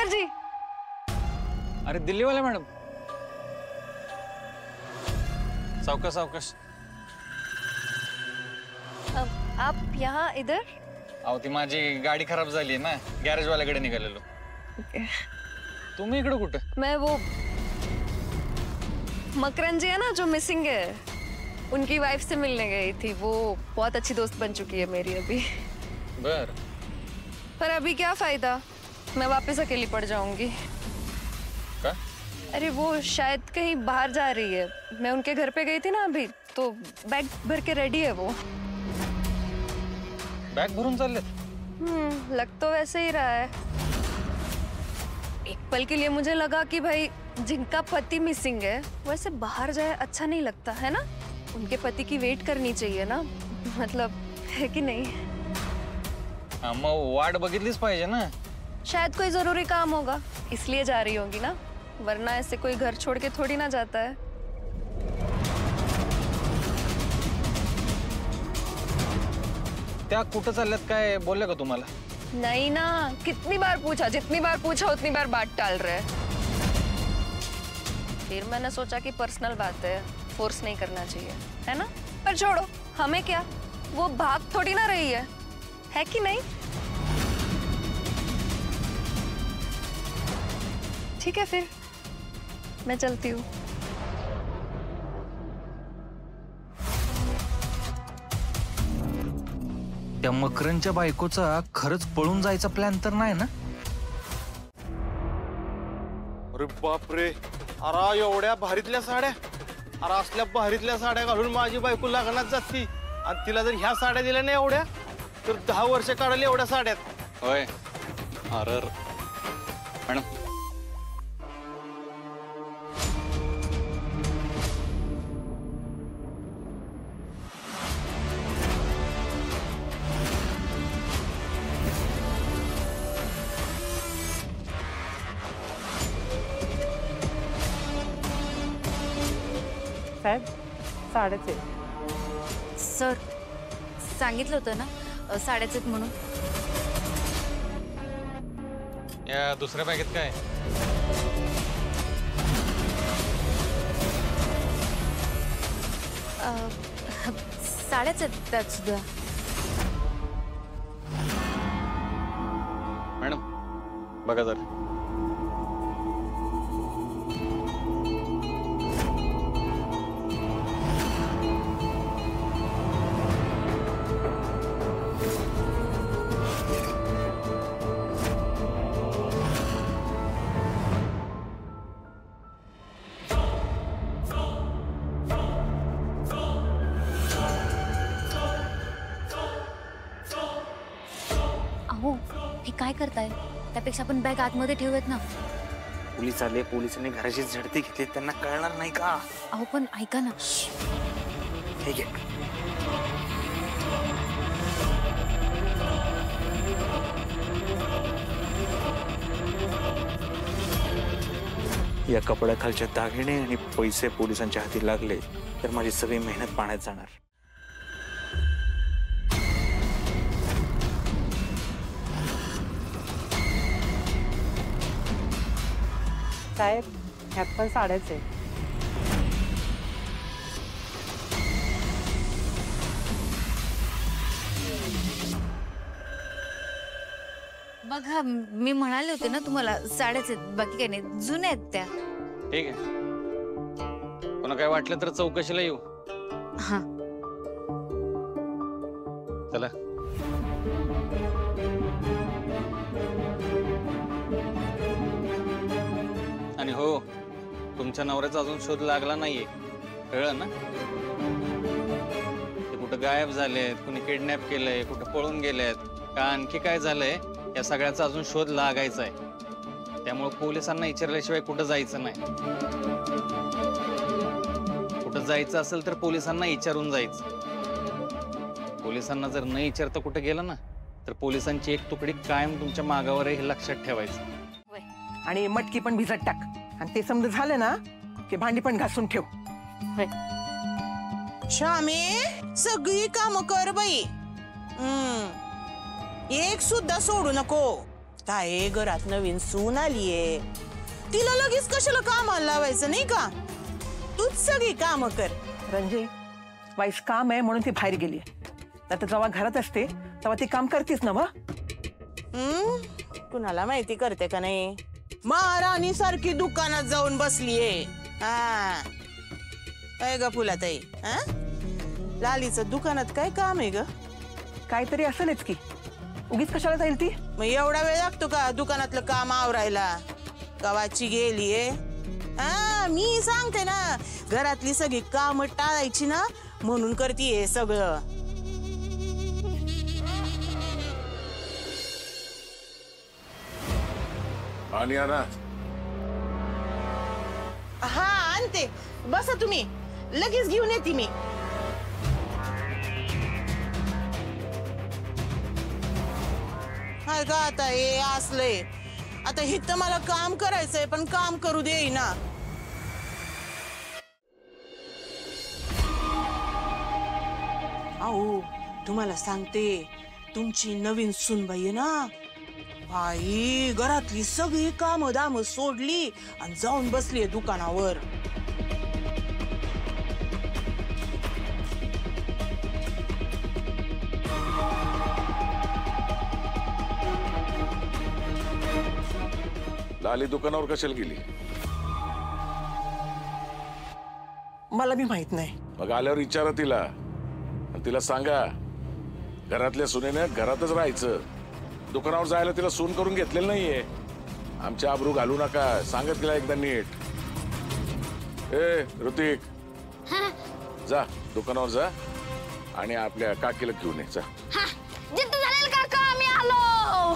Sir जी। अरे दिल्ली वाले madam, सावकाश सावकाश। आप यहाँ इधर? अहो ती माझी गाडी खराब झाली ना, गॅरेज वाल्याकडे निघालेलो। तुम्ही इकडे कुठे? मैं वो मकरन जी है ना जो मिसिंग है, उनकी वाइफ से मिलने गई थी। वो बहुत अच्छी दोस्त बन चुकी है मेरी अभी। बर। पर अभी क्या फायदा, मैं वापस अकेली पड़ जाऊंगी। का? अरे वो शायद कहीं बाहर जा रही है। मैं उनके घर पे गई थी ना अभी, तो बैग भर के रेडी है वो। बैग भरून चालले? लग तो वैसे ही रहा है। एक पल के लिए मुझे लगा कि भाई जिनका पति मिसिंग है वैसे बाहर जाए अच्छा नहीं लगता है ना, उनके पति की वेट करनी चाहिए ना, मतलब है कि नहीं? हाँ, मग वाट बघितलीच पाहिजे ना। शायद कोई जरूरी काम होगा इसलिए जा रही होगी ना, वरना ऐसे कोई घर छोड़ के थोड़ी ना जाता है। त्या कुठं चालल्यात काय बोलले का तुम्हाला? नहीं ना, कितनी बार पूछा, जितनी बार पूछा उतनी बार बात टाल रहे। फिर मैंने सोचा कि पर्सनल बात है, फोर्स नहीं करना चाहिए, है ना? पर छोड़ो, हमें क्या, वो भाग थोड़ी ना रही है कि नहीं? ठीक है फिर मैं चलती हूँ। त्या मकरनच्या बायकोचा खरंच पळून जायचा प्लॅन तर नाही ना? अरे बापरे, अरे एवढ्या भारीतल्या साड्या, अरे असल्या भारीतल्या साड्या घालून माझी बायको लग्नात जाती आणि तिला जर ह्या साड्या दिल्या नाही एवढ्या तर 10 वर्ष काढायला एवढ्या साड्यात। होय। अरे मॅडम, साहेब साडेचे सर सांगितलं होतं ना साड्याचे म्हणून। या दुसऱ्या बॅगेत काय? साड्याच आहेत त्यात सुद्धा। मॅडम बघा जरा। अहो हे काय करताय, त्यापेक्षा आपण बॅग आतमध्ये ठेवूयात ना। पोलीस आले, पोलिसांनी घराची झडती घेतली, त्यांना कळणार नाही का? अहो पण ऐका ना। ठीक आहे। या कपड्याखालचे दागिने आणि पैसे पोलिसांच्या हाती लागले तर माझी सगळी मेहनत पाण्यात जाणार। साहेब ह्यात पण साड्याचे। बघा मी म्हणाले होते ना तुम्हाला साड्याच आहेत, बाकी काही नाही, जुन्या आहेत त्या। ठीक आहे, कोणा काय वाटलं तर चौकशीला येऊ। हा चला। आणि हो, तुमच्या नवऱ्याचा अजून शोध लागला नाहीये, कळलं ना? ते कुठं गायब झालेत, कुणी किडनॅप केलंय, कुठं पळून गेलेत का आणखी काय झालंय, या सगळ्याचा अजून शोध लागायचा आहे। त्यामुळे पोलिसांना विचारल्याशिवाय कुठं जायचं नाही। कुठं जायचं असेल तर पोलिसांना विचारून जायचं। पोलिसांना जर न विचारता कुठं गेलं ना तर पोलिसांची एक तुकडी कायम तुमच्या मागावर आहे हे लक्षात ठेवायचं। आणि मटकी पण भिजत टाक, आणि ते समजा झालं ना की भांडी पण घासून ठेव। श्यामे सगळी काम कर बाई, एक सुद्धा सोडू नको। काय घरात नवीन सून आलीये, तिला लगेच कशाला कामाला लावायचं नाही का? तूच सगळी काम कर. रंजे, वाईस काम आहे म्हणून ती बाहेर गेली. आता जेव्हा घरात असते तेव्हा ती काम करतीस ना मग. कुणाला माहिती करते का नाही? महाराणी सारखी दुकानात जाऊन बसलीये. हा काय ग फुलाताई, हा लालीचं दुकानात काय काम आहे ग? काहीतरी असेलच की, उगीच कशाला जाईल ती? मग एवढा वेळ लागतो का दुकानातलं काम आवरायला? कवाची गेलीये? हा मी सांगते ना, घरातली सगळी काम टाळायची ना म्हणून करतीये सगळं. आणि आणा. हा आणते, बसा तुम्ही, लगेच घेऊन येते मी. हाय का आता हे असलंय. आता हिथं मला काम करायचंय पण काम करू देईना. अहो तुम्हाला सांगते, तुमची नवीन सूनबाई आहे ना, बाई घरातली सगळी काम दाम सोडली आणि जाऊन बसली दुकानावर. लाली दुकानावर कशाला गेली? मला बी माहित नाही. मग आल्यावर विचारा तिला. आणि तिला सांगा घरातल्या सुनेने घरातच राहायचं, दुकानावर जायला तिला सून करून घेतलेलं नाहीये. आमच्या आबरू घालू नका, सांगत तिला एकदा नीट. ए ऋतिक, जा दुकानावर जा आणि आपल्या काकीला घेऊन ये. जा. जिद्द झालेल काका, मी आलो.